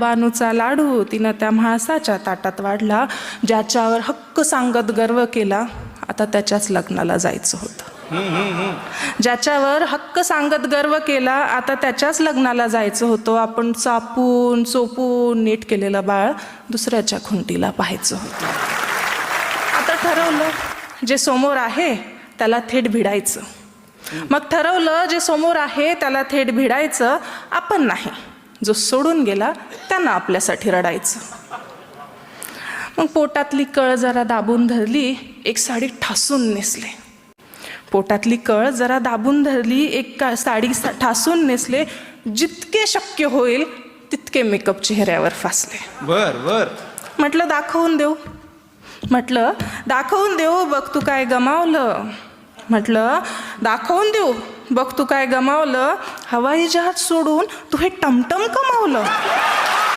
बानूचा लाडू तिनं त्या म्हाळसाच्या ताटात वाढला. ज्याच्यावर हक्क सांगत गर्व केला, आता त्याच्याच लग्नाला जायचं होतं. ज्याच्यावर हक्क सांगत गर्व केला, आता त्याच्याच लग्नाला जायचं होतं. आपण चापून चोपून नीट केलेलं बाळ दुसऱ्याच्या खुंटीला पाहायचं होतं. आता ठरवलं, जे समोर आहे त्याला थेट भिडायचं. मग ठरवलं, जे समोर आहे त्याला थेट भिडायचं, आपण नाही. जो सोडून गेला त्यांना आपल्यासाठी रडायचं. मग पोटातली कळ जरा दाबून धरली, एक साडी ठासून नेसले. पोटातली कळ जरा दाबून धरली, एक साडी ठासून नेसले. जितके शक्य होईल तितके मेकअप चेहऱ्यावर फासले. बर म्हटलं दाखवून देऊ. म्हटलं दाखवून देऊ, बघ तू काय गमावलं. म्हटलं दाखवून देऊ, बघ तू काय गमावलं. हवाई जहाज सोडून तू हे टमटम कमावलं.